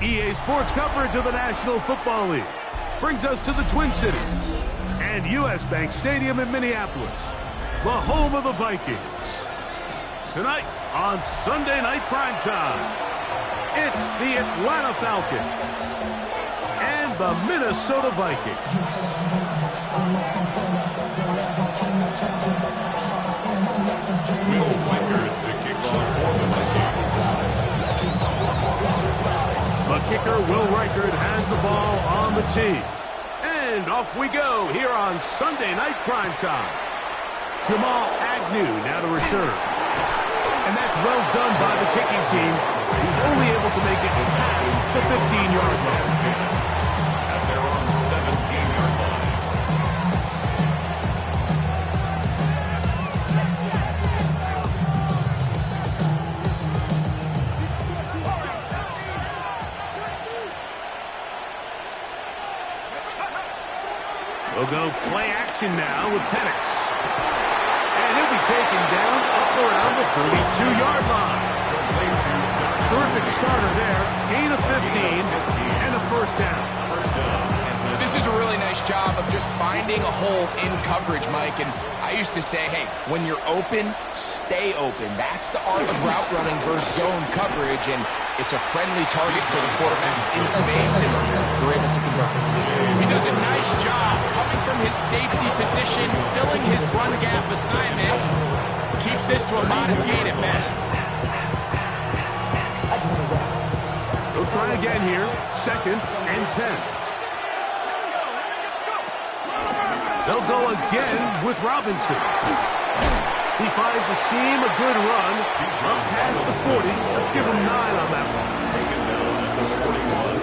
EA Sports coverage of the National Football League brings us to the Twin Cities and U.S. Bank Stadium in Minneapolis, the home of the Vikings. Tonight on Sunday Night Primetime, it's the Atlanta Falcons and the Minnesota Vikings. Will Reichard, the kickoff for the Vikings. The kicker, Will Reichard, has the ball on the tee. And off we go here on Sunday Night Primetime. Jamal Agnew now to return. And that's well done by the kicking team. He's only able to make it past the 15-yard line. And they're on the 17-yard line. We'll go play action now with Penix. And he'll be taken down up around the 32-yard line. Terrific starter there. Gain of 15 and a first down. This is a really nice job of just finding a hole in coverage, Mike. And I used to say, hey, when you're open, stay open. That's the art of route running versus zone coverage. And it's a friendly target for the quarterback in space, and they're able to convert. He does a nice job coming from his safety position, filling his run gap assignment. Keeps this to a modest gain at best. They'll try again here. 2nd and 10. They'll go again with Robinson. He finds a seam, a good run, up past the 40. Let's give him 9 on that one. Taken down at the 41.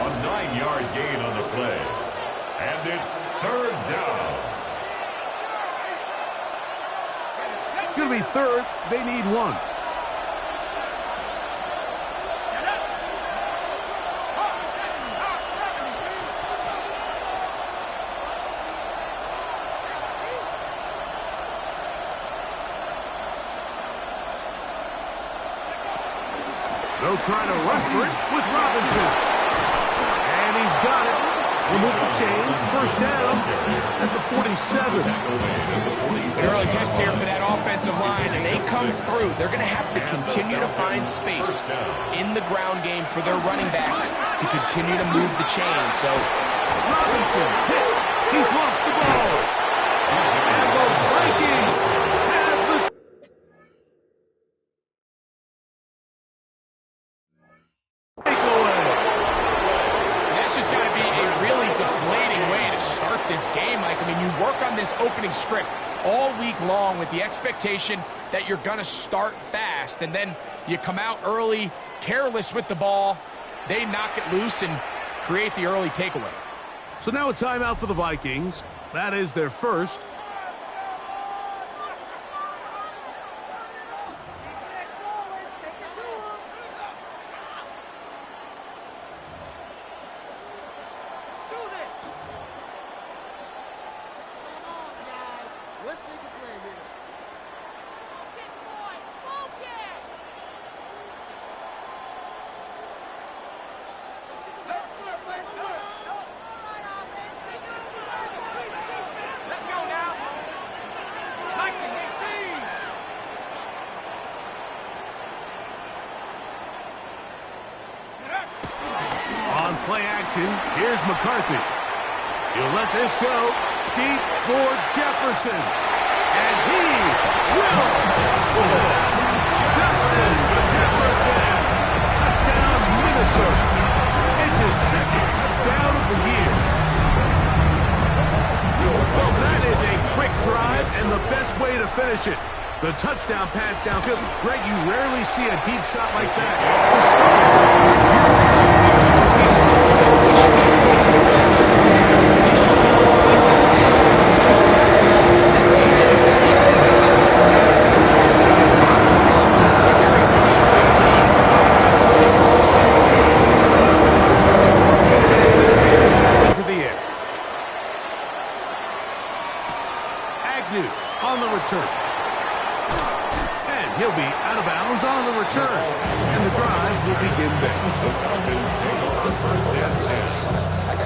A 9-yard gain on the play. And it's 3rd down. It's going to be 3rd. They need 1. They'll try to run for it with Robinson. And he's got it. Remove the chains. First down at the 47. An early test here for that offensive line, and they come through. They're going to have to continue to find space in the ground game for their running backs to continue to move the chain. So Robinson hit. He's lost the ball. And the Vikings have the takeaway. That's just got to be a really deflating way to start this game, Mike. I mean, you work on this opening script all week long with the expectation that you're going to start fast, and then you come out early, careless with the ball. They knock it loose and create the early takeaway. So now a timeout for the Vikings. That is their first. Play action. Here's McCarthy. He'll let this go deep for Jefferson. And he will score. Justin Jefferson. Touchdown, Minnesota. It's his 2nd touchdown of the year. Well, that is a quick drive and the best way to finish it. The touchdown pass downfield. Greg, you rarely see a deep shot like that. It's a on the return. And he'll be out of bounds on the return. And the drive will begin there. First and 10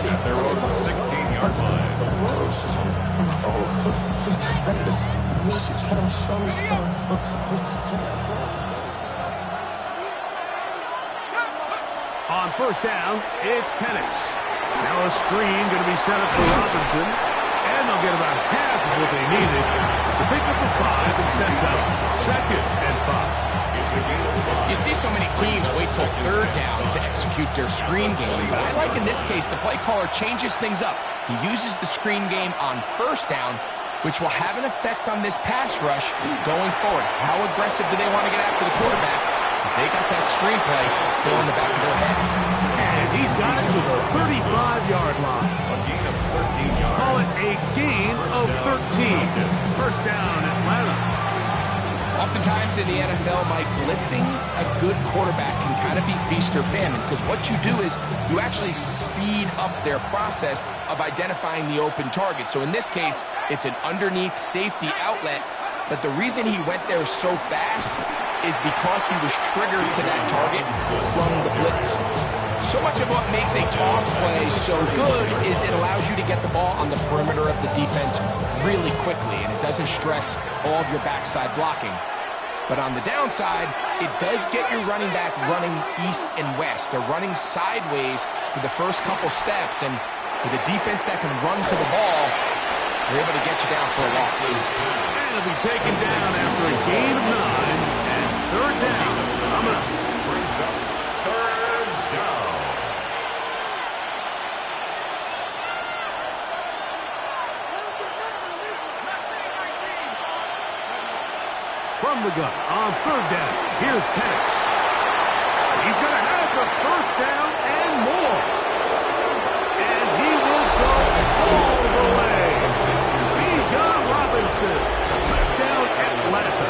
at their own 16-yard line. On first down, it's Penix. Now a screen going to be set up for Robinson. And they'll get about half of what they needed to pick up the 5 and sets up 2nd and 5. You see so many teams wait till third down to execute their screen game, but I like in this case the play caller changes things up. He uses the screen game on first down, which will have an effect on this pass rush going forward. How aggressive do they want to get after the quarterback? Because they got that screen play still in the back of their head. And he's got it to the 35-yard line. A gain of 13 yards. Call it a gain of 13. First down, Atlanta. Oftentimes in the NFL, Mike, blitzing a good quarterback can kind of be feast or famine, because what you do is you actually speed up their process of identifying the open target. So in this case, it's an underneath safety outlet, but the reason he went there so fast is because he was triggered to that target from the blitz. So much of what makes a toss play so good is it allows you to get the ball on the perimeter of the defense really quickly, and it doesn't stress all of your backside blocking. But on the downside, it does get your running back running east and west. They're running sideways for the first couple steps, and with a defense that can run to the ball, they're able to get you down for a loss. And it'll be taken down after a gain of 9, and third down. Coming up. Brings up third down. From the gun on third down, here's Penix. He's going to have the first down and more. And he will go all the way. Bijan Robinson, touchdown Atlanta.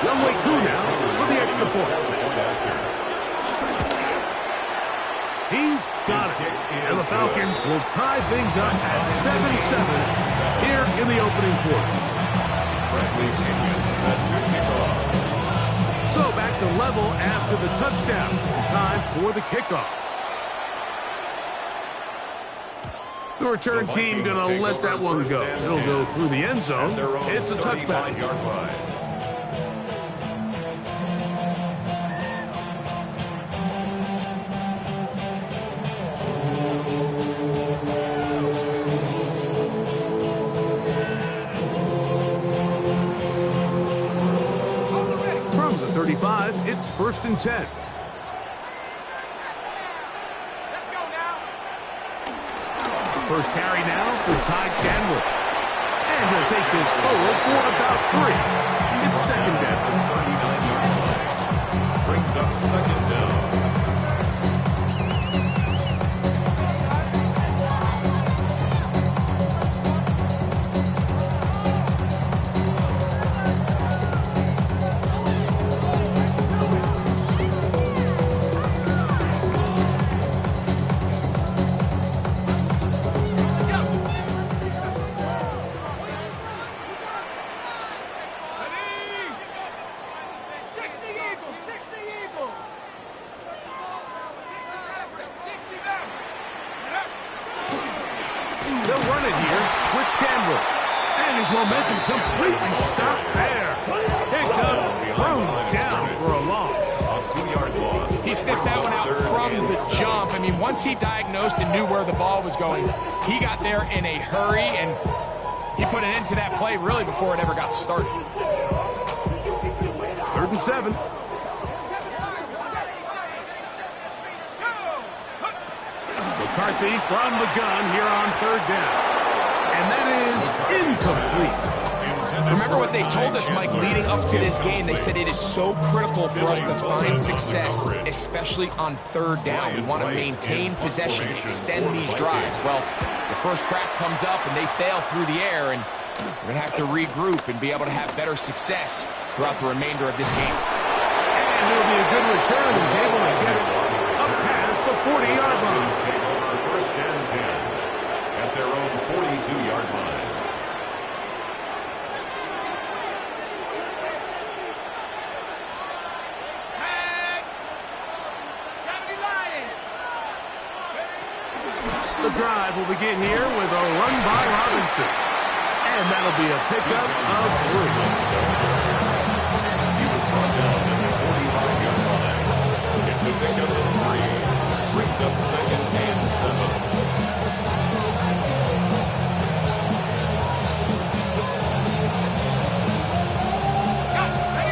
Younghoe Koo now for the extra point. He's got it. And the Falcons will tie things up at 7-7 here in the opening quarter. So back to level after the touchdown. Time for the kickoff. The return team going to let that one go. It'll go through the end zone. It's a touchback. It's 1st and 10. Let's go now. First carry now for Ty Chandler. And he'll take this forward for about 3. It's 2nd down. Brings up 2nd down. They'll run it here with Chandler. And his momentum completely stopped there. Picked up, thrown down for a loss. A 2-yard loss. He sniffed that one out from the jump. I mean, once he diagnosed and knew where the ball was going, he got there in a hurry, and he put an end to that play really before it ever got started. 3rd and 7. McCarthy from the gun here on 3rd down. And that is incomplete. Remember what what they told us, Mike, leading up to this game. They said it is so critical for us to find success, especially on third down. We want to maintain possession, extend these drives. Well, the first crack comes up and they fail through the air, and we're going to have to regroup and be able to have better success throughout the remainder of this game. And it'll be a good return. He's able to get it up past the 40-yard line. Take over first and 10 at their own 42-yard line. The drive will begin here with a run by Robinson. And that'll be a pickup of 3. He was brought down at the 45-yard line. It's a pickup of 3. Brings up second and 7.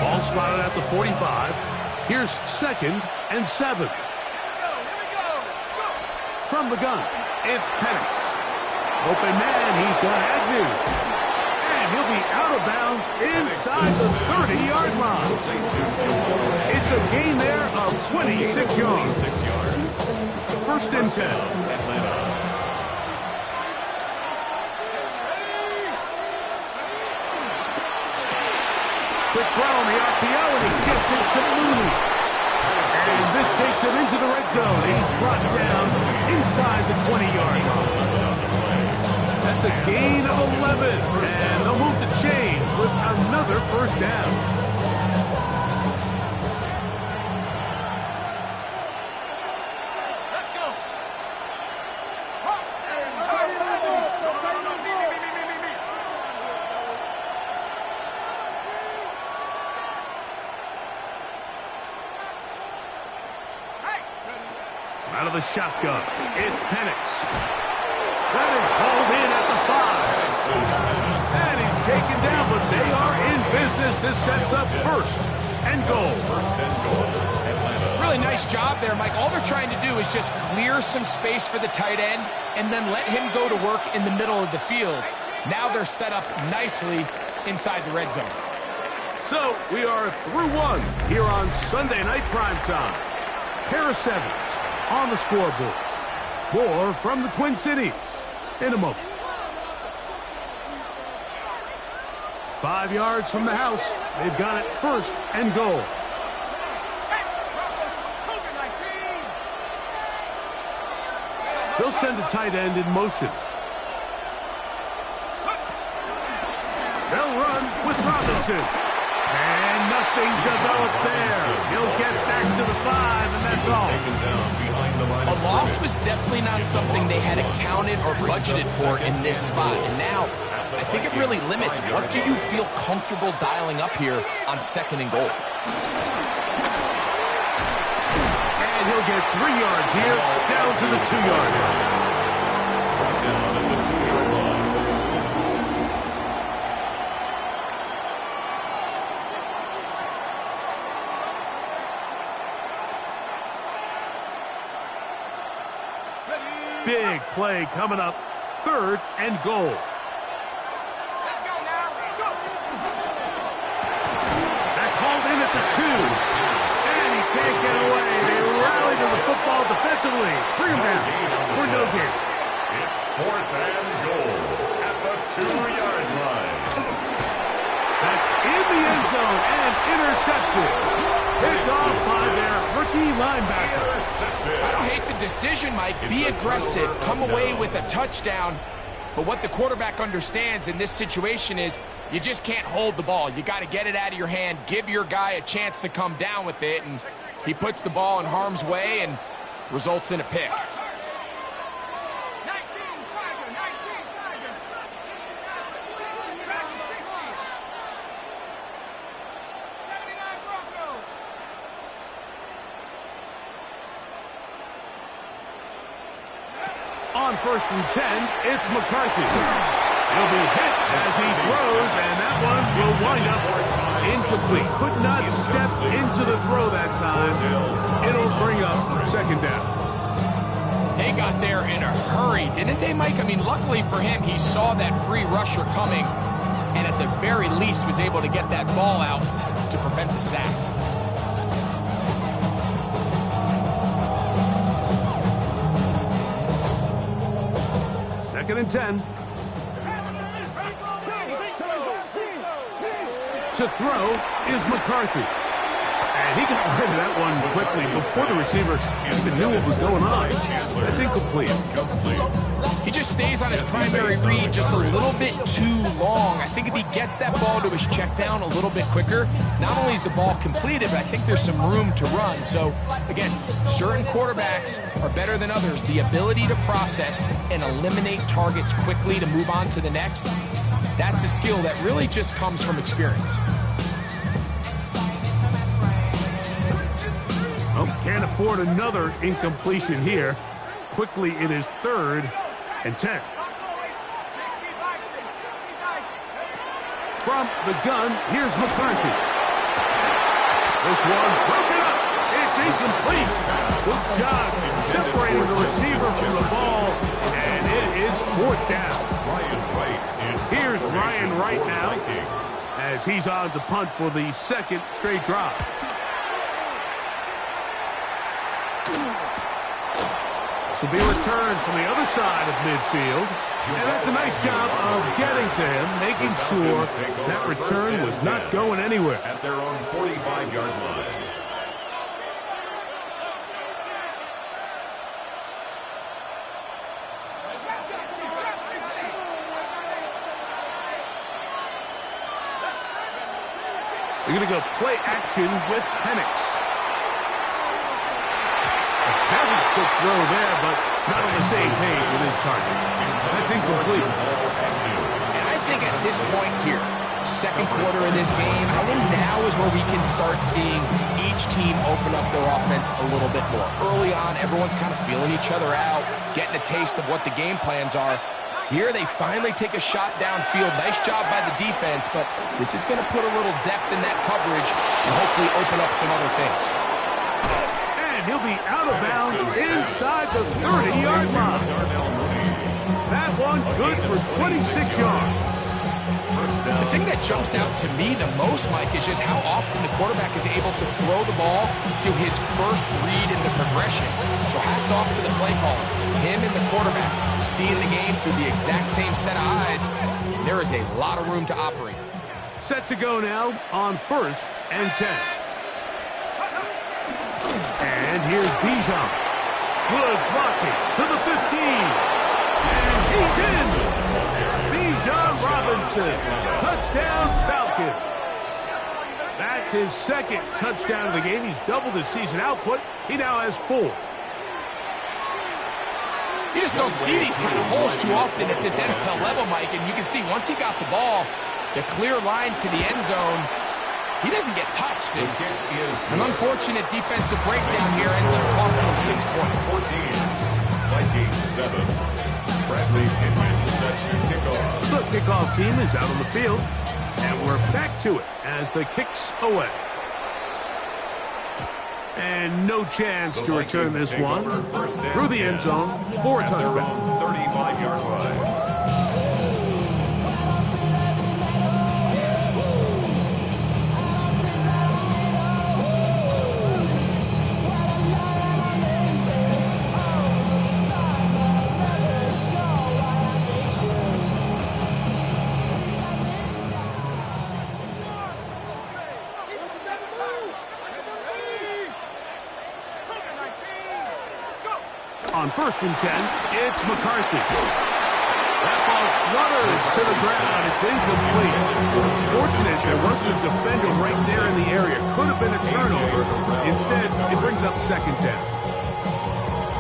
Ball spotted at the 45. Here's second and 7. From the gun, it's Penix. Open man, he's got Agnew. And he'll be out of bounds inside the 30-yard line. It's a gain there of 26 yards. First and 10. Atlanta. Quick throw on the RPO, and he gets it to Mooney. And this takes him into the red zone. He's brought down inside the 20-yard line. That's a gain of 11. And they'll move the chains with another first down. Let's go. Out of the shotgun, it's Penix. That is hauled in at the 5. And he's taken down, but they are in business. This sets up first and goal. Really nice job there, Mike. All they're trying to do is just clear some space for the tight end and then let him go to work in the middle of the field. Now they're set up nicely inside the red zone. So we are through one here on Sunday Night Primetime. Pair of sevens on the scoreboard. More from the Twin Cities in a moment. 5 yards from the house. They've got it first and goal. They'll send the tight end in motion. They'll run with Robinson. And nothing developed there. He'll get back to the 5, and that's all. A loss was definitely not something they had accounted or budgeted for in this spot. And now, I think it really limits what do you feel comfortable dialing up here on second and goal. And he'll get 3 yards here, down to the 2-yard line. Down at the 2-yard line. Big play coming up. Third and goal. Let's go now. Go. That's hauled in at the 2. And he can't get away. They rally to the football defensively. Bring him down for no gain. It's 4th and goal at the 2-yard line. That's in the end zone and intercepted. Picked off by their rookie linebacker. I don't hate the decision, Mike. Be aggressive. Come away with a touchdown. But what the quarterback understands in this situation is you just can't hold the ball. You got to get it out of your hand, give your guy a chance to come down with it, and he puts the ball in harm's way and results in a pick. 19, Tiger, 19, Tiger. Back to 60. 79 Broncos. On first and 10, it's McCarthy. He'll be hit as he throws, and that one will wind up incomplete. Could not step into the throw that time. It'll bring up second down. They got there in a hurry, didn't they, Mike? I mean, luckily for him, he saw that free rusher coming. And at at the very least was able to get that ball out to prevent the sack. Second and 10. To throw is McCarthy. And he got rid of that one quickly before the receiver even knew what was going on. That's incomplete. He just stays on his primary read just a little bit too long. I think if he gets that ball to his check down a little bit quicker, not only is the ball completed, but I think there's some room to run. So, again, certain quarterbacks are better than others. The ability to process and eliminate targets quickly to move on to the next, that's a skill that really just comes from experience. Oh, can't afford another incompletion here. Quickly, it is 3rd and 10. From the gun, here's McCarthy. This one broken up. It's incomplete. Good job separating the receiver from the ball, and it is 4th down. Here's Ryan Wright now, as he's on to punt for the 2nd straight drive. This will be returned from the other side of midfield. And that's a nice job of getting to him, making sure that return was not going anywhere. At their own 45-yard line. We're going to go play action with Penix. Very quick throw there, but not on the same page with his target. That's incomplete. And I think at this point here, 2nd quarter of this game, I think now is where we can start seeing each team open up their offense a little bit more. Early on, everyone's kind of feeling each other out, getting a taste of what the game plans are. Here, they finally take a shot downfield. Nice job by the defense, but this is going to put a little depth in that coverage and hopefully open up some other things. He'll be out of bounds inside the 30-yard line. That one good for 26 yards. The thing that jumps out to me the most, Mike, is just how often the quarterback is able to throw the ball to his first read in the progression. So hats off to the play caller. Him and the quarterback seeing the game through the exact same set of eyes. And there is a lot of room to operate. Set to go now on 1st and 10. And here's Bijan. Good blocking to the 15. And he's in. Bijan Robinson. Touchdown Falcons. That's his 2nd touchdown of the game. He's doubled his season output. He now has 4. You just don't see these kind of holes too often at this NFL level, Mike. And you can see once he got the ball, the clear line to the end zone, he doesn't get touched. An unfortunate defensive breakdown here ends up costing him 6 points. 14, Vikings 7. Bradley Pinion set to kick off. The kickoff team is out on the field, and we're back to it as the kick's away. And no chance to return this one through the end zone for a touchback. 35-yard line. On 1st and 10, it's McCarthy. That ball flutters to the ground. It's incomplete. Fortunate there wasn't a defender right there in the area. Could have been a turnover. Instead, it brings up 2nd down.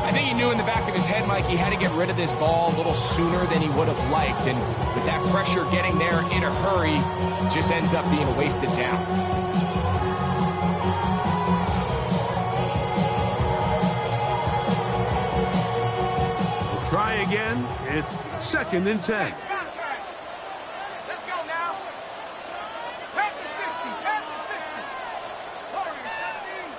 I think he knew in the back of his head, Mike, he had to get rid of this ball a little sooner than he would have liked. And with that pressure getting there in a hurry, it just ends up being a wasted down. Try again. It's 2nd and 10. Let's go now. Back to 60. Back to 60. Warriors 17.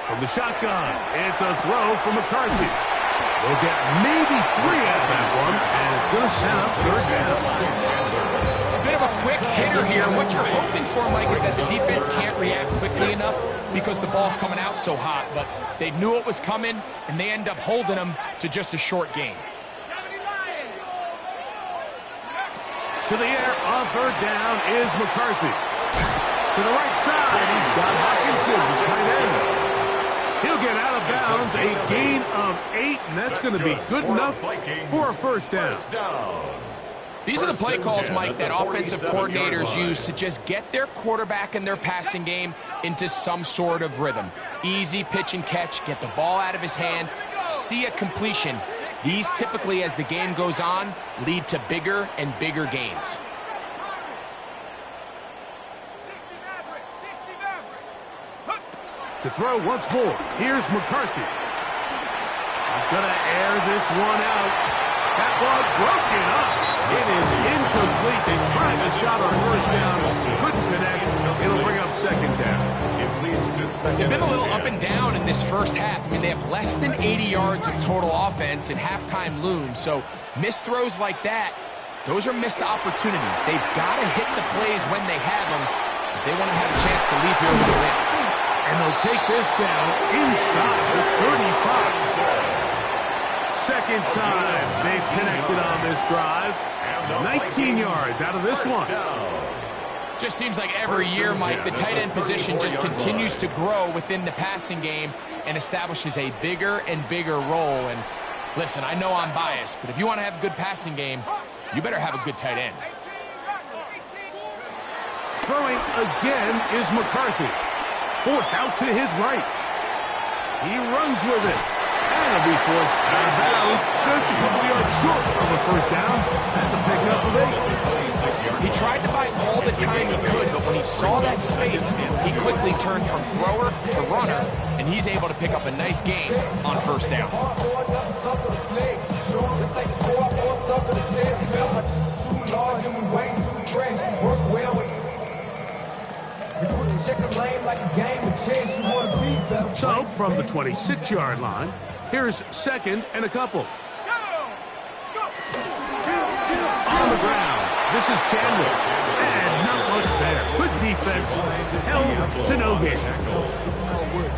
From the shotgun, it's a throw from McCarthy. They'll get maybe 3 out of that one, and it's going to set up third down. A bit of a quick hitter here. What you're hoping for, Mike, is that the defense can't react quickly enough because the ball's coming out so hot. But they knew it was coming, and they end up holding them to just a short gain. To the air on third down is McCarthy. To the right side, he's got Hawkinson, his tight end. He'll get out of bounds, a gain of 8, and that's going to be good enough for a first down. These are the play calls, Mike, that offensive coordinators use to just get their quarterback and their passing game into some sort of rhythm. Easy pitch and catch, get the ball out of his hand, see a completion. These typically, as the game goes on, lead to bigger and bigger gains. To throw once more, here's McCarthy. He's going to air this one out. That ball broken up. It is incomplete. They tried a shot on first down. Couldn't connect. It'll bring up second down. It leads to second. They've been a little up and down in this first half. I mean, they have less than 80 yards of total offense and halftime looms. So missed throws like that, those are missed opportunities. They've got to hit the plays when they have them if they want to have a chance to leave here with a win. And they'll take this down inside the 35. Second time they've connected on this drive. 19 yards out of this one. Just seems like every year, Mike, the tight end position just continues to grow within the passing game and establishes a bigger and bigger role. And listen, I know I'm biased, but if you want to have a good passing game, you better have a good tight end. Throwing again is McCarthy. Forced out to his right. He runs with it. And it'll be forced out of bounds. Just a couple yards short of a first down. That's a pickup of 8. He tried to buy all the time he could, but when he saw that space, he quickly turned from thrower to runner, and he's able to pick up a nice gain on first down. So, from the 26-yard line, here's second and a couple. On the ground, this is Chandler. And not much there. Good defense, held to no gain.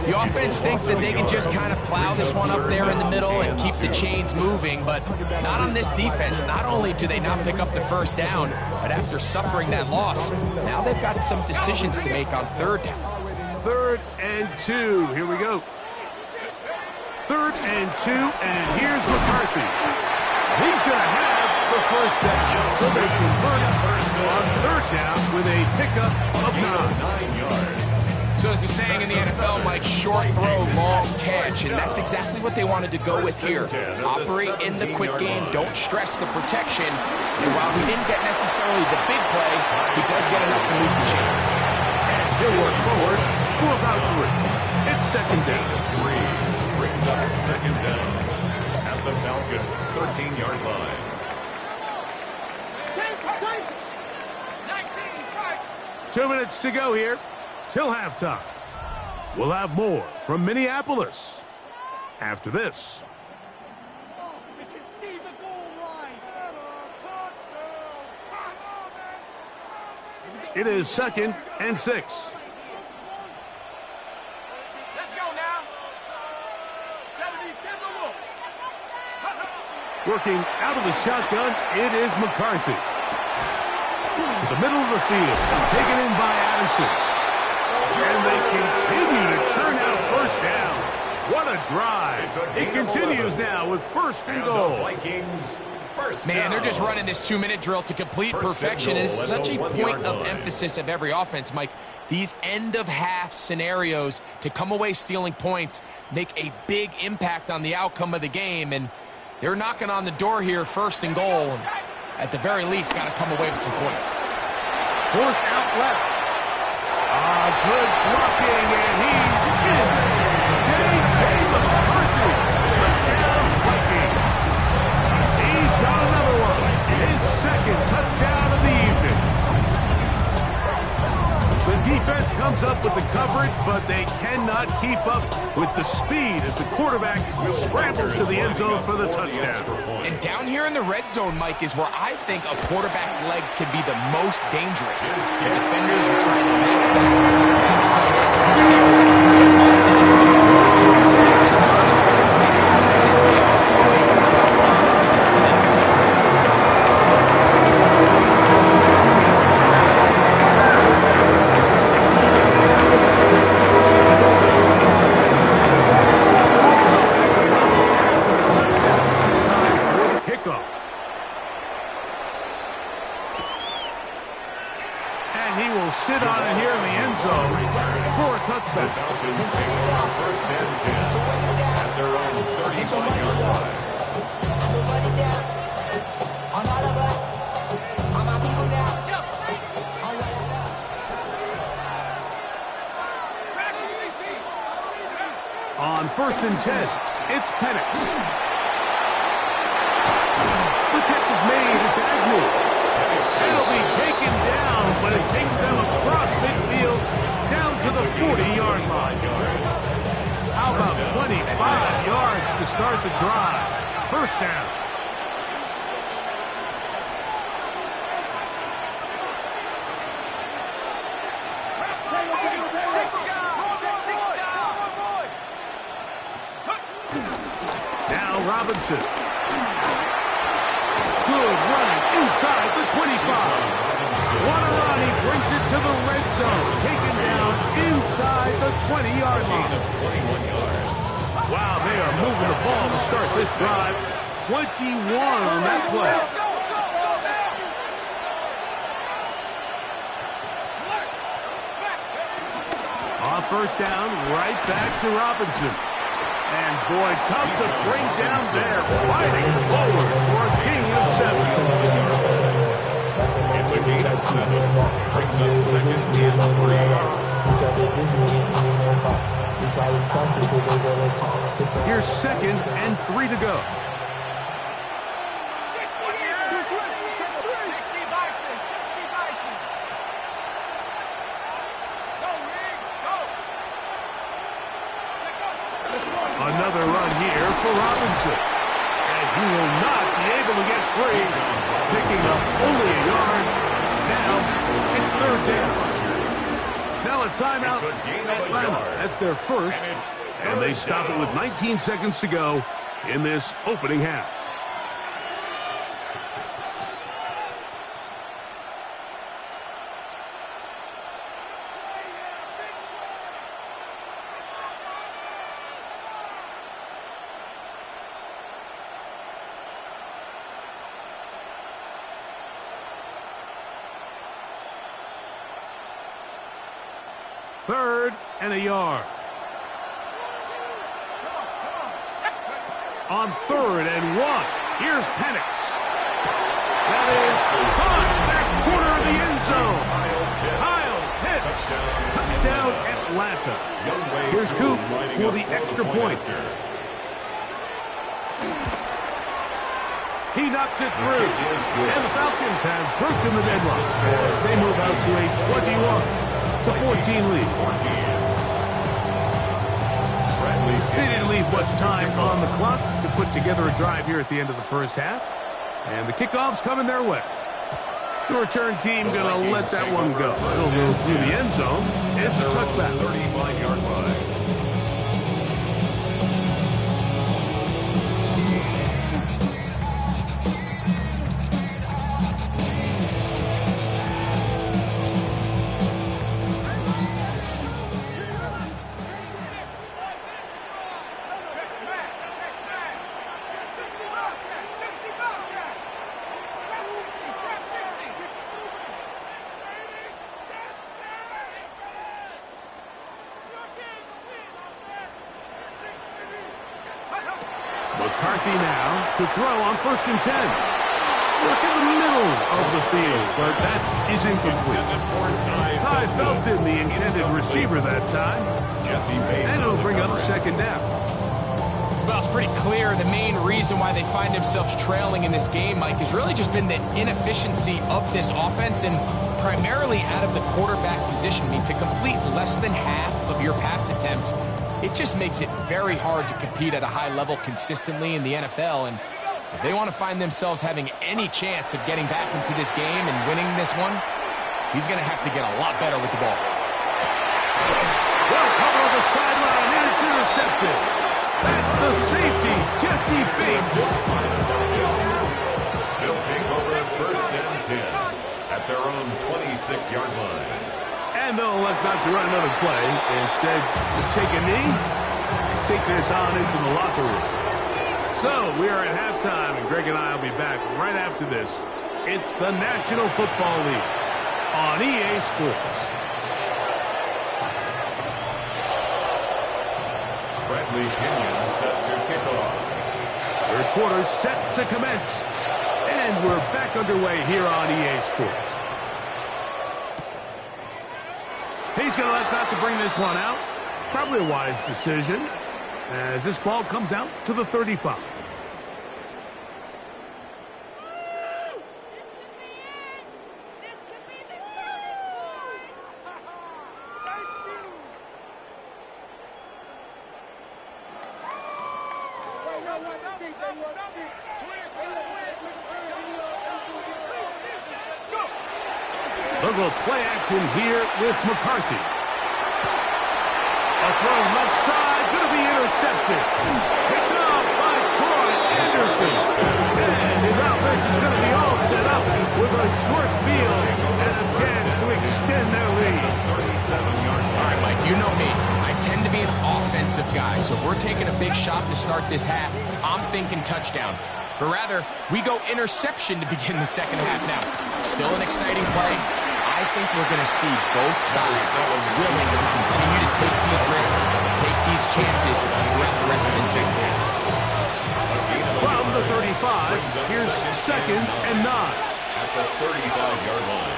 The offense thinks that they can just kind of plow this one up there in the middle and keep the chains moving, but not on this defense. Not only do they not pick up the first down, but after suffering that loss, now they've got some decisions to make on third down. 3rd and 2. Here we go. 3rd and 2, and here's McCarthy. He's going to have the first down. So they convert on third down with a pickup of 9 yards. So as the saying in the NFL, Mike, short throw, long catch, and that's exactly what they wanted to go with here. Operate in the quick game, don't stress the protection. And while he didn't get necessarily the big play, he does get enough to move the chains. And he'll work forward for about 3. It's second down. 3 brings up second down at the Falcons' 13-yard line. 2 minutes to go here till halftime. We'll have more from Minneapolis after this. It is 2nd and 6. Let's go now. 70-10 the wolf. Working out of the shotgun, it is McCarthy. To the middle of the field, taken in by Addison. And they continue to churn out first down. What a drive. It continues now with 1st and goal. Vikings. Man, they're just running this 2-minute drill to complete perfection. It's such a point of emphasis of every offense, Mike. These end-of-half scenarios to come away stealing points make a big impact on the outcome of the game. And they're knocking on the door here, 1st and goal. And at the very least, got to come away with some points. Forced out left. Good blocking, and he's in. J.J. McCarthy. Touchdown, Vikings. He's got another one. His 2nd touchdown of the evening. The defense comes up with the coverage, but they cannot keep up with the speed as the quarterback scrambles to the end zone for the touchdown. And down here in the red zone, Mike, is where I think a quarterback's legs can be the most dangerous. The defenders are trying to match backs, match tight ends, and receivers, but often it's the quarterback is not on the center line. And in this case, he's able to throw balls within himself. Sit on it here in the end zone for a touchback. The Falcons take over first and 10 at their own 35-yard line. On first and 10, it's Penix. The catch is made. It's Agnew. That'll be taken down, but it takes them across midfield down to the 40-yard line. How about 25 yards to start the drive? First down. Now Robinson. Good running inside the 25. What a run. He brings it to the red zone. Taken down inside the 20-yard line. 21 yards. Wow, they are moving the ball to start this drive. 21 on that play. On first down, right back to Robinson. And boy, tough to bring down there. Fighting forward for a gain of 7. It's a gain of 7. Brings up second and 3. Here's second and 3 to go. Another run here for Robinson. And he will not be able to get free. Picking up only a yard. Now it's third down. Now a timeout. Atlanta. That's their first. And they stop it with 19 seconds to go in this opening half. Third and a yard. On third and 1. Here's Penix. That is caught back corner of the end zone. Kyle Pitts. Touchdown Atlanta. Here's Coop for the extra point. He knocks it through. And the Falcons have broken the deadlock as they move out to a 21-14 lead. They didn't leave much time on the clock to put together a drive here at the end of the first half. And the kickoff's coming their way. The return team going to let that one go. It'll move through the end zone. It's a touchback. 35-yard line. McCarthy now to throw on first and 10. Look in the middle of the field, but that is incomplete. Ty Felton, the intended receiver that time. And it'll bring up second down. Well, pretty clear the main reason why they find themselves trailing in this game, Mike, has really just been the inefficiency of this offense and primarily out of the quarterback position. I mean, to complete less than half of your pass attempts, it just makes it very hard to compete at a high level consistently in the NFL. And if they want to find themselves having any chance of getting back into this game and winning this one, he's going to have to get a lot better with the ball. Well covered on the sideline, and it's intercepted. That's the safety, Jesse Bates. They'll take over at 1st and 10 at their own 26-yard line. And they'll elect not to run another play. Instead, just take a knee and take this on into the locker room. So, we are at halftime, and Greg and I will be back right after this. It's the National Football League on EA Sports. Bradley Kenyon set to kick off. Third quarter set to commence. And we're back underway here on EA Sports. He's going to elect not to bring this one out. Probably a wise decision as this ball comes out to the 35. Look at play action here with McCarthy. A throw left side, going to be intercepted. Picked up by Troy Anderson. And his offense is going to be all set up with a short field and a chance to extend their lead. 37-yard line. All right, Mike, you know me. I tend to be an offensive guy, so if we're taking a big shot to start this half, I'm thinking touchdown. But rather, we go interception to begin the second half now. Still an exciting play. I think we're going to see both sides willing to continue to take these risks, take these chances throughout the rest of the second half. From the 35, here's 2nd and 9. At the 35-yard line.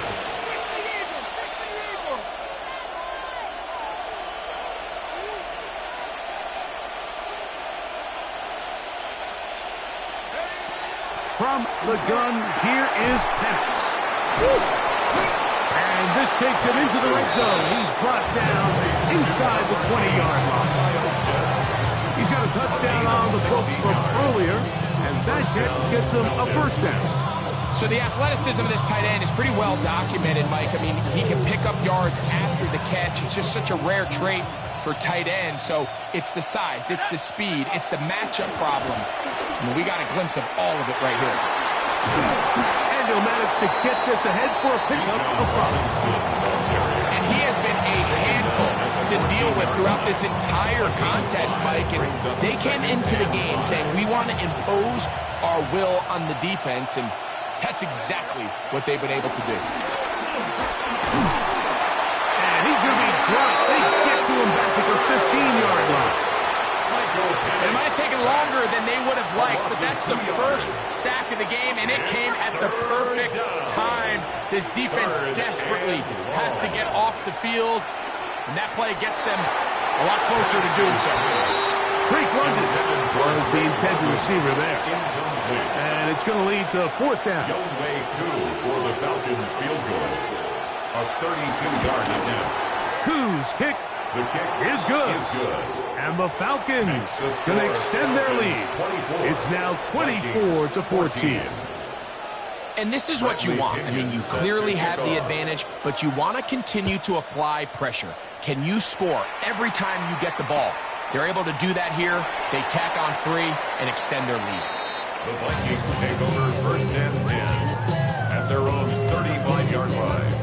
From the gun, here is Penix. And this takes him into the red zone. He's brought down inside the 20-yard line. He's got a touchdown on the books from earlier, and that gets him a first down. So the athleticism of this tight end is pretty well documented, Mike. I mean, he can pick up yards after the catch. It's just such a rare trait for tight end. So it's the size, it's the speed, it's the matchup problem. I mean, we got a glimpse of all of it right here. And he'll manage to get this ahead for a pickup of 5. And he has been a handful to deal with throughout this entire contest, Mike. And they came into the game saying, we want to impose our will on the defense, and that's exactly what they've been able to do. And he's going to be dropped. They get to him back at the 15-yard line. It might have taken longer than they would have liked, but that's the first sack of the game, and it came at the perfect time. This defense desperately has to get off the field, and that play gets them a lot closer to doing so. Creek London was the intended receiver there. And it's going to lead to 4th down. Youngway Koo for the Falcons field goal. A 32-yard attempt. Koo's kick The kick is good. And the Falcons going to extend their lead. It's now 24-14. And this is what you want. I mean, you clearly have the advantage, but you want to continue to apply pressure. Can you score every time you get the ball? They're able to do that here. They tack on 3 and extend their lead. The Vikings take over 1st and 10 at their own 35-yard line.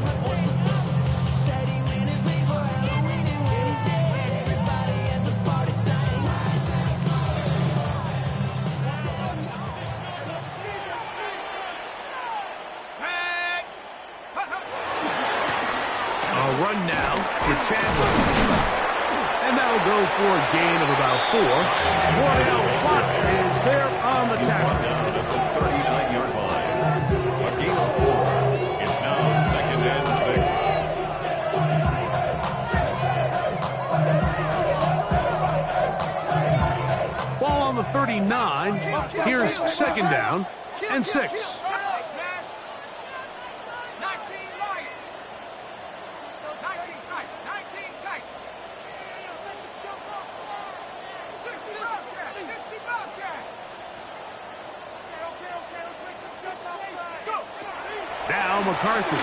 Run now for Chandler. And that'll go for a gain of about 4. Wardell Watt is there on the tackle. Down at the 39-yard line. A gain of 4. It's now 2nd and 6. Ball on the 39. second down and 6. Now McCarthy.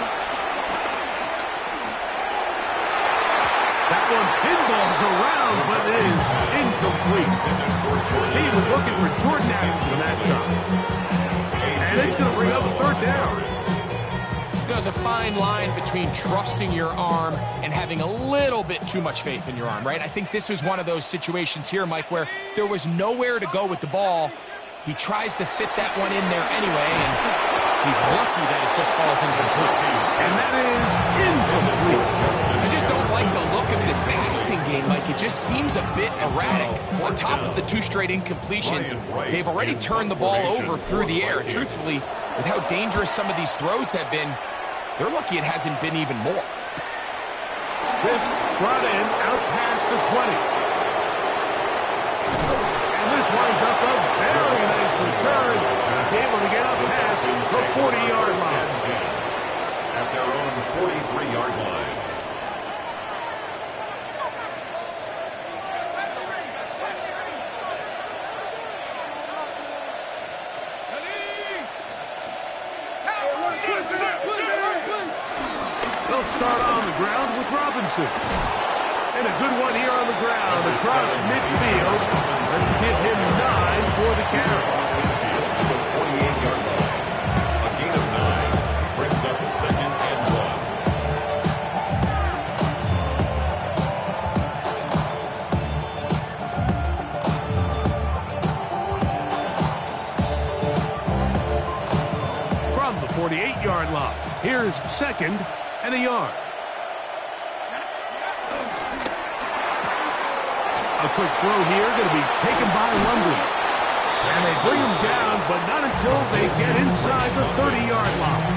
That one pinballs around, but is incomplete. He was looking for Jordan Addison that time. And it's going to bring up a third down. There's a fine line between trusting your arm and having a little bit too much faith in your arm, right? I think this was one of those situations here, Mike, where there was nowhere to go with the ball. He tries to fit that one in there anyway, and he's lucky that it just falls incomplete. And that is incomplete. I just don't like the look of this passing game, Mike. It just seems a bit erratic. On top of the 2 straight incompletions, they've already turned the ball over through the air. Truthfully, with how dangerous some of these throws have been, they're lucky it hasn't been even more. This brought in out past the 20. And this winds up a very nice return. He's able to get up past the 40-yard line. At their own 43-yard line. They'll start on the ground with Robinson. And a good one here on the ground across midfield. Let's give him 9 for the carry. 48-yard line. A gain of 9 brings up second and 1. From the 48-yard line, here's second and a yard. A quick throw here, going to be taken by London. And they bring him down, but not until they get inside the 30-yard line.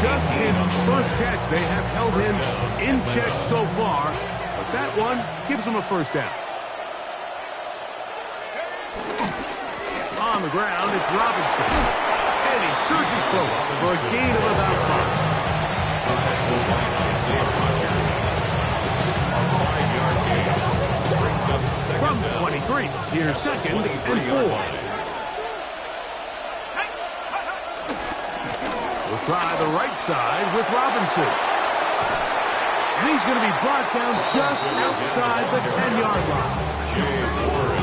Just his first catch. They have held him in check so far, but that one gives him a first down. On the ground, it's Robinson. And he surges forward for a gain of about 5. From the 23, here's second and 4. We'll try the right side with Robinson. And he's going to be brought down just outside the 10-yard line.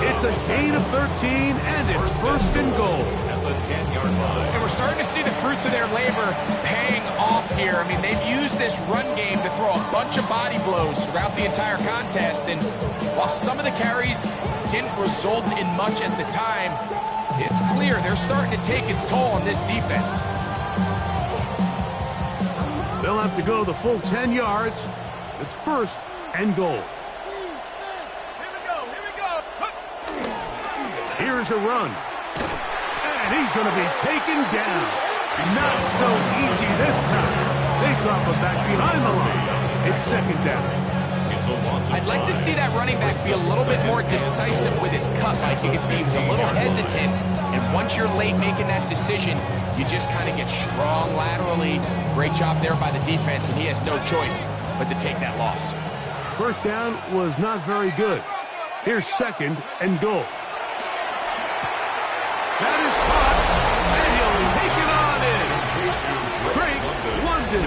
It's a gain of 13, and it's first and goal. At the 10-yard line. And we're starting to see the fruits of their labor paying off here. I mean, they've used this run game to throw a bunch of body blows throughout the entire contest. And while some of the carries didn't result in much at the time, it's clear they're starting to take its toll on this defense. They'll have to go the full 10 yards. It's first and goal. Here's a run. And he's going to be taken down. Not so easy this time. They drop him back behind the line. It's second down. It's a loss of I'd like to see that running back be a little bit more decisive with his cut, Mike. You can see he was a little hesitant. And once you're late making that decision, you just kind of get strong laterally. Great job there by the defense, and he has no choice but to take that loss. First down was not very good. Here's second and goal. That is caught, and he'll be taken on in. Drake London,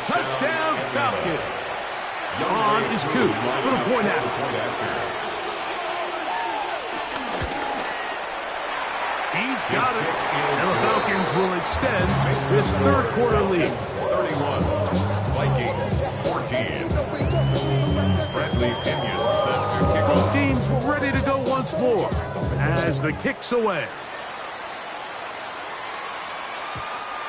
touchdown Falcons. On is Coop for the point after. He's got it, and the Falcons will extend this third quarter lead. 31, Vikings 14. Bradley Pinion set to kick Both off. teams ready to go once more as the kick's away.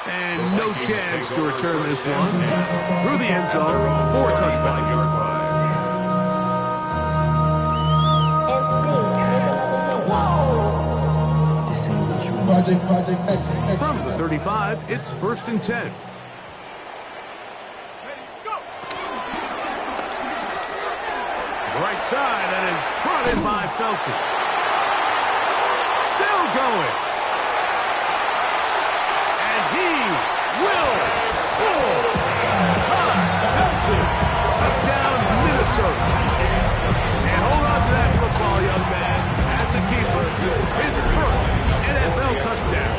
And no chance to return this one through the end zone for a touchdown. From the 35, it's first and 10. Right side, and is brought in by Felton. Still going. will score. Touchdown, Minnesota. And hold on to that football, young man. That's a keeper. His first NFL touchdown.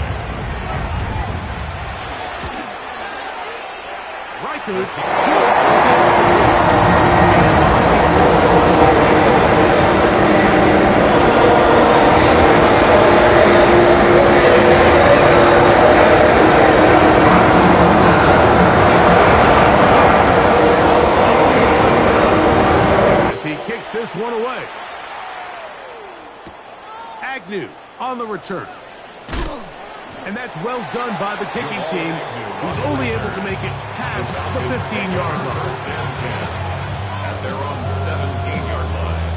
As he kicks this one away. Agnew on the return. And that's well done by the kicking team, who's only able to make it past the 15-yard line. First and 10 at their own 17-yard line.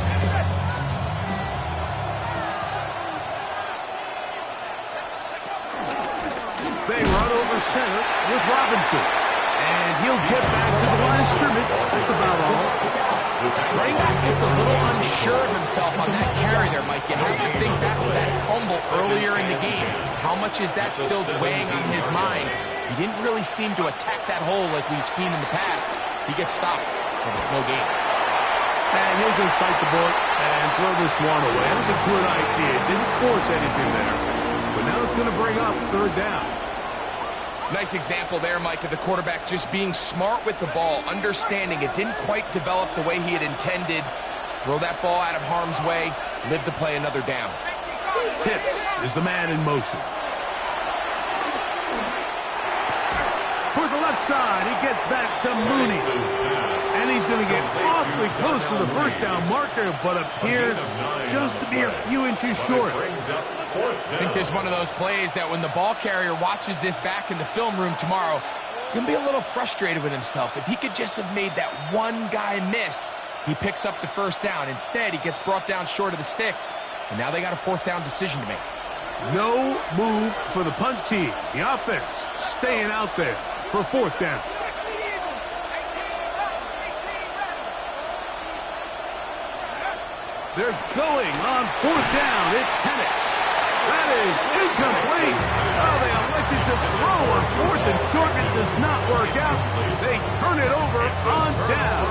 They run over center with Robinson. And he'll get back to the line of scrimmage. That's about all. Running back looked a little unsure of himself on that carry there, Mike. You have to think back to that fumble earlier in the game. How much is that still weighing on his mind? He didn't really seem to attack that hole like we've seen in the past. He gets stopped for no gain. And he'll just bite the bullet and throw this one away. That was a good idea. Didn't force anything there. But now it's going to bring up third down. Nice example there, Mike, of the quarterback just being smart with the ball, understanding it didn't quite develop the way he had intended. Throw that ball out of harm's way, live to play another down. Pitts is the man in motion. For the left side, he gets that to Mooney. And he's going to get awfully close to the first down marker, but appears just to be a few inches short. I think there's one of those plays that when the ball carrier watches this back in the film room tomorrow, he's going to be a little frustrated with himself. If he could just have made that one guy miss, he picks up the first down. Instead, he gets brought down short of the sticks, and now they got a fourth down decision to make. No move for the punt team. The offense staying out there for fourth down. They're going on fourth down. It's Penix. That is incomplete. Oh, they elected to throw on fourth and short. It does not work out. They turn it over on down.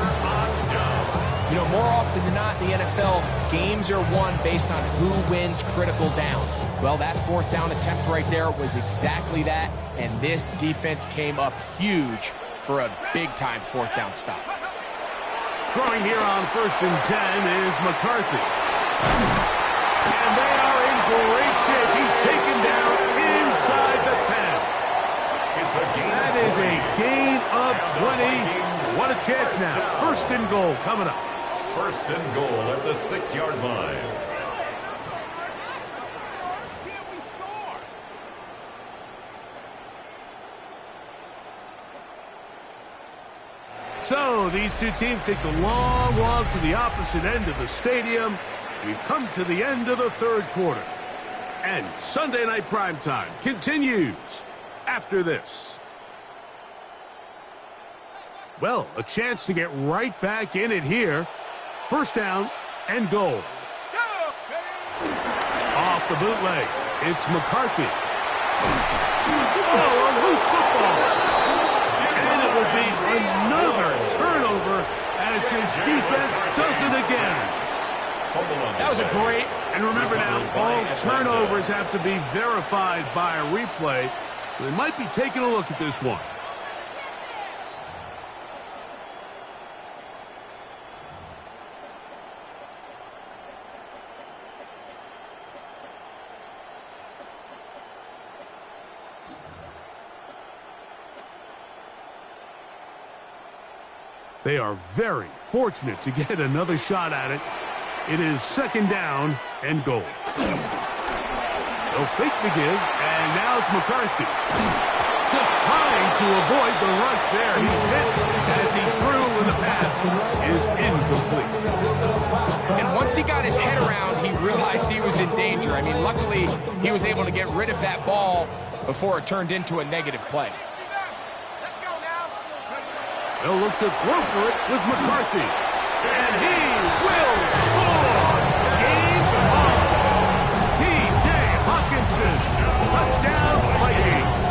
You know, more often than not in the NFL, games are won based on who wins critical downs. Well, that fourth down attempt right there was exactly that, and this defense came up huge for a big-time fourth down stop. Throwing here on first and 10 is McCarthy. And they are in great shape. He's taken down inside the 10. It's a gain. That is a gain of 20. What a chance now. First and goal coming up. First and goal at the 6-yard line. Can we score? So these two teams take the long walk to the opposite end of the stadium. We've come to the end of the third quarter. And Sunday Night Primetime continues after this. Well, a chance to get right back in it here. First down and goal. Off the bootleg, it's McCarthy. Oh, a loose football. And it will be another turnover as this defense does it again. That was a great... And remember now, all turnovers have to be verified by a replay, so they might be taking a look at this one. They are very fortunate to get another shot at it. It is second down and goal. They'll fake the give, and now it's McCarthy. Just trying to avoid the rush there. He's hit as he threw when the pass is incomplete. And once he got his head around, he realized he was in danger. I mean, luckily, he was able to get rid of that ball before it turned into a negative play. Let's go now. They'll look to throw for it with McCarthy. And he will score! Game on! T.J. Hawkinson, touchdown Vikings!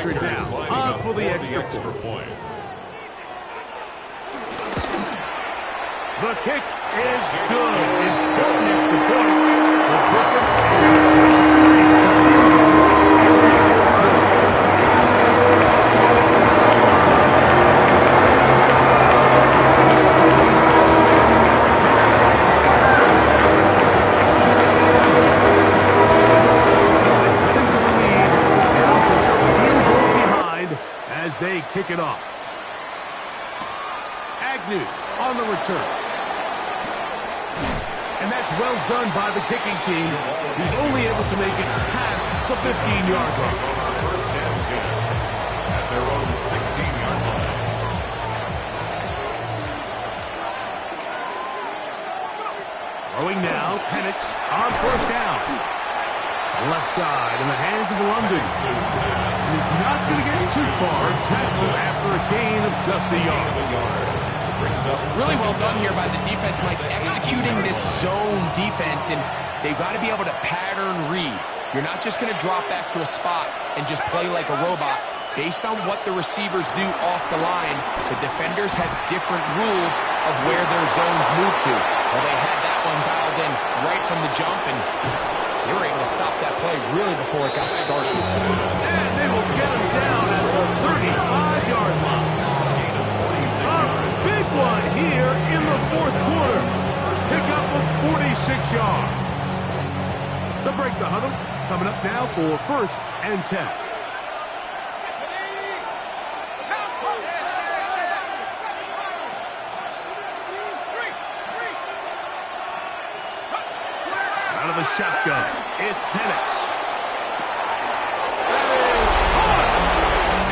record now. On for the extra point. The kick is good. Important extra point. The difference is they kick it off. Agnew on the return. And that's well done by the kicking team. He's only able to make it past the 15-yard line. First and 10 at their own 16-yard line. Throwing now, Penix on first down. Left side in the hands of London. He's not going to get too far. Tackle after a gain of just a yard. Really well done here by the defense, Mike, executing this zone defense, and they've got to be able to pattern read. You're not just going to drop back to a spot and just play like a robot. Based on what the receivers do off the line, the defenders have different rules of where their zones move to. Well, they had that one dialed in right from the jump, and they were able to stop that play really before it got started. And they will get him down at the 35-yard line. A big one here in the fourth quarter. Pick up of 46 yards. The break the huddle coming up now for first and 10. Out of the shotgun, it's Penix. That is caught!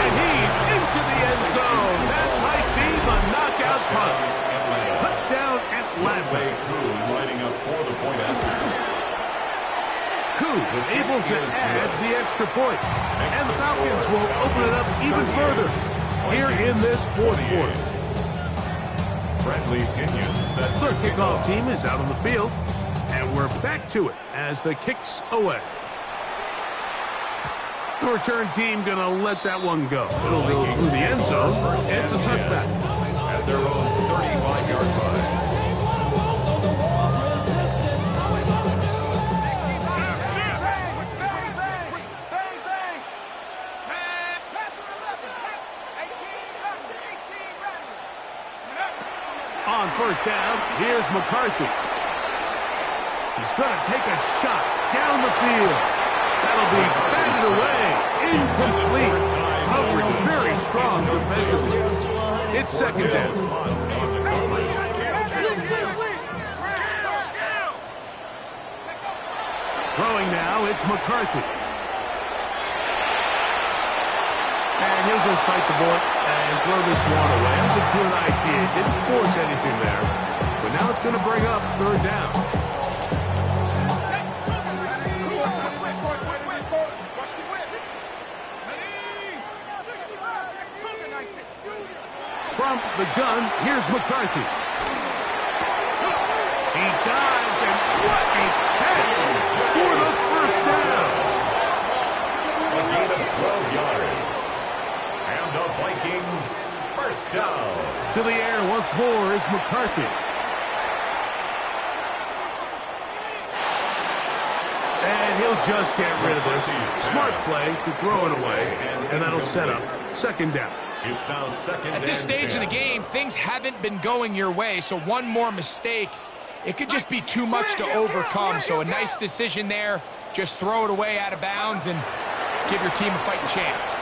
And he's into the end zone. That might be the knockout punch. Touchdown Atlanta. Lining up for the point after. Koo able to add the extra point. And the Falcons will open it up even further here in this fourth quarter. Friendly Pinion set. The kickoff team is out on the field. And we're back to it as the kick's away. The return team going to let that one go. It'll go through the end zone. It's a touchback. At their own 35-yard line. On first down, here's McCarthy. He's going to take a shot down the field. That'll be batted away. Incomplete. Coverage very strong defensively. It's second down. Throwing now, it's McCarthy. And he'll just bite the bullet and throw this one away. That's a good idea. Didn't force anything there. But now it's going to bring up third down. From the gun, here's McCarthy. He dives, and what a catch for the first down. A gain of 12 yards. And the Vikings first down. To the air once more is McCarthy. And he'll just get rid of this. Smart play to throw it away, and that'll set up second down. It's now second At this stage of the game, things haven't been going your way, so one more mistake, it could just be too much to overcome. So a nice decision there. Just throw it away out of bounds and give your team a fighting chance.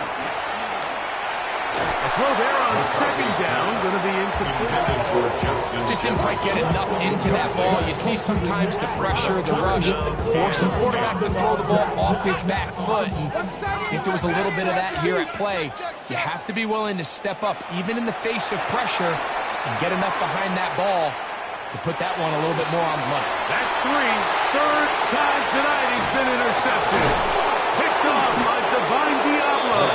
A throw there on second down, going to be incomplete. Just didn't quite get enough into that ball. You see sometimes the pressure, the rush, force a quarterback to throw the ball off his back foot. And I think there was a little bit of that here at play. You have to be willing to step up, even in the face of pressure, and get enough behind that ball to put that one a little bit more on the money. That's three. Third time tonight he's been intercepted. Picked off by Divine Diablo.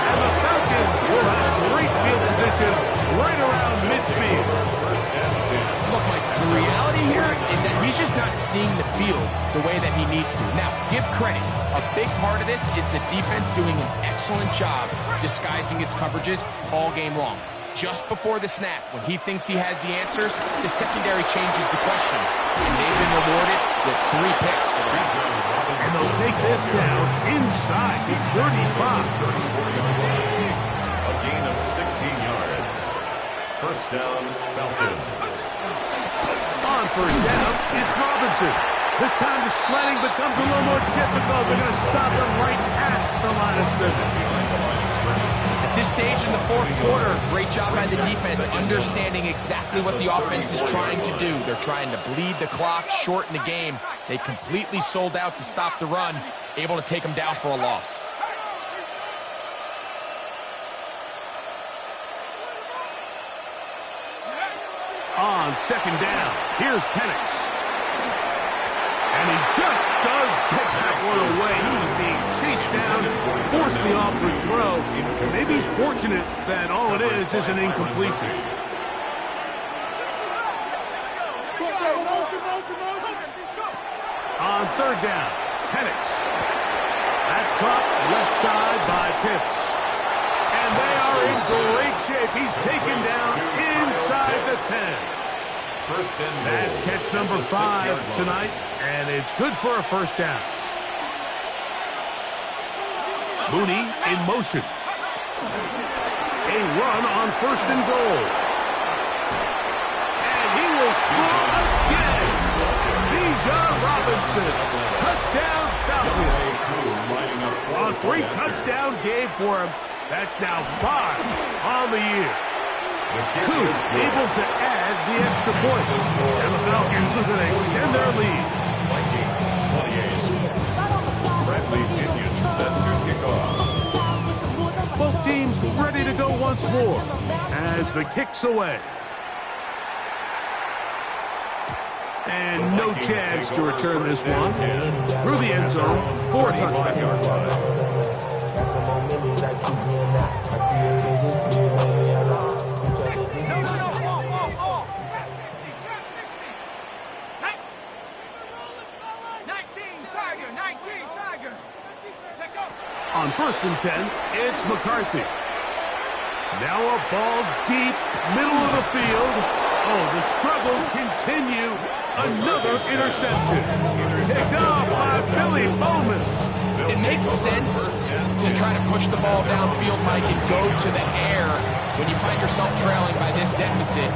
And the Falcons will have great field position right around midfield. Look, Mike, the reality here is that he's just not seeing the field the way that he needs to. Now, give credit. A big part of this is the defense doing an excellent job disguising its coverages all game long. Just before the snap, when he thinks he has the answers, the secondary changes the questions. And they've been rewarded with 3 picks for the reason. And they'll take this down inside the 35. A gain of 16 yards. First down, Falcons. On first down, it's Robinson. This time the sledding becomes a little more difficult. They're going to stop him right at the line of scrimmage. At this stage in the fourth quarter, great job by the defense understanding exactly what the offense is trying to do. They're trying to bleed the clock, shorten the game. They completely sold out to stop the run, able to take them down for a loss. On second down, here's Penix. And he just does get that one away. He was being chased down, forced the awkward throw. And maybe he's fortunate that all it is an incompletion. On third down, Penix. That's caught left side by Pitts. And they are in great shape. He's taken down inside the 10. That's catch number 5 tonight, and it's good for a first down. Mooney in motion. A run on first and goal. And he will score again. Bijan Robinson. Touchdown Falcons. A 3-touchdown game for him. That's now 5 on the year. Coop able to add the extra point. And the Falcons are going to extend their lead. Vikings 28. Bradley Pinion set to kick off. Both teams ready to go once more as the kick's away. And no chance to return this one. Through the end zone for a touchdown. On first and 10, it's McCarthy. Now a ball deep, middle of the field. Oh, the struggles continue. Another interception. Picked off by Billy Bowman. It makes sense to try to push the ball downfield, Mike, and go to the air when you find yourself trailing by this deficit.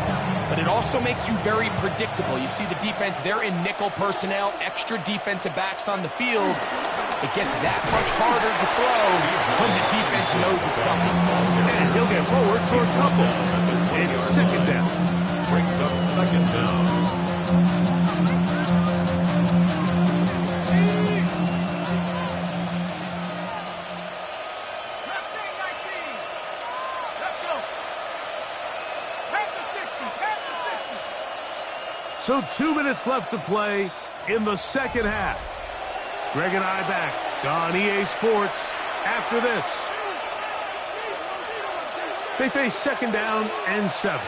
But it also makes you very predictable. You see the defense, they're in nickel personnel, extra defensive backs on the field. It gets that much harder to throw when the defense knows it's coming. And he'll get forward for a couple. It's second down. Brings up second down. So 2 minutes left to play in the second half. Greg and I back on EA Sports after this. They face second down and 7.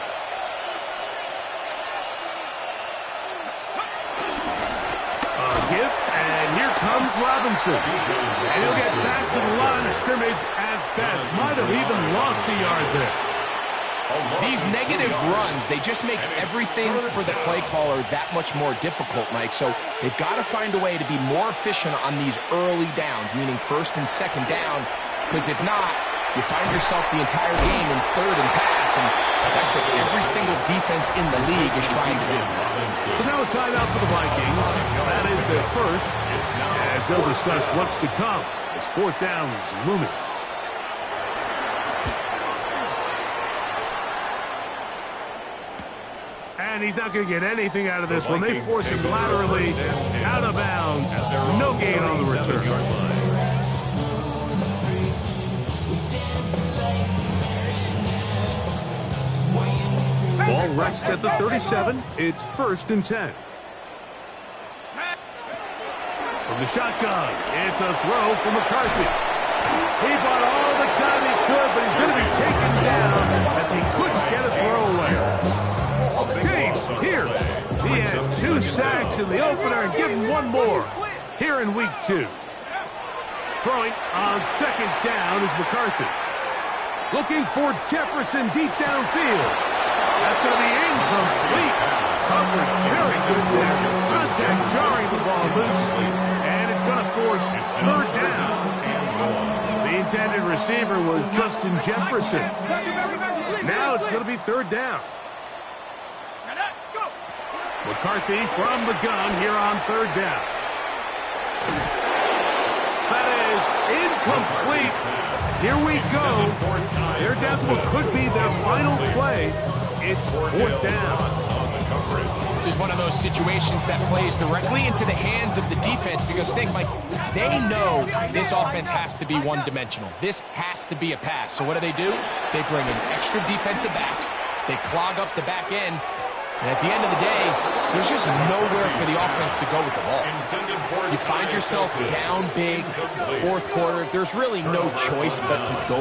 A gift, and here comes Robinson. And he'll get back to the line of scrimmage at best. Might have even lost a yard there. These negative runs, they just make everything for the play caller that much more difficult, Mike. So they've got to find a way to be more efficient on these early downs, meaning first and second down, because if not, you find yourself the entire game in third and pass, and that's what every single defense in the league is trying to do. So now a timeout for the Vikings. That is their first, as they'll discuss what's to come as fourth down is looming. And he's not going to get anything out of this one. They force him laterally out of bounds. No gain on the return. Ball rests at the 37. It's first and 10. From the shotgun, it's a throw from McCarthy. He bought all the time he could, but he's going to be taken down as he couldn't get a throw away. James Pierce, he had 2 sacks mistakes in the opener and give him one more here in week 2. Throwing on second down is McCarthy. Looking for Jefferson deep downfield. That's going to be incomplete. Coverage very good there. Contact jarring the ball loose. And it's going to force third down. The intended receiver was Justin Jefferson. Now it's going to be third down. McCarthy from the gun here on third down. That is incomplete. Here we go. They're down to what could be their final play. It's fourth down. This is one of those situations that plays directly into the hands of the defense because, think, Mike, they know this offense has to be one-dimensional. This has to be a pass. So what do? They bring in extra defensive backs. They clog up the back end. And at the end of the day, there's just nowhere for the offense to go with the ball. You find yourself down big. It's the fourth quarter. There's really no choice but to go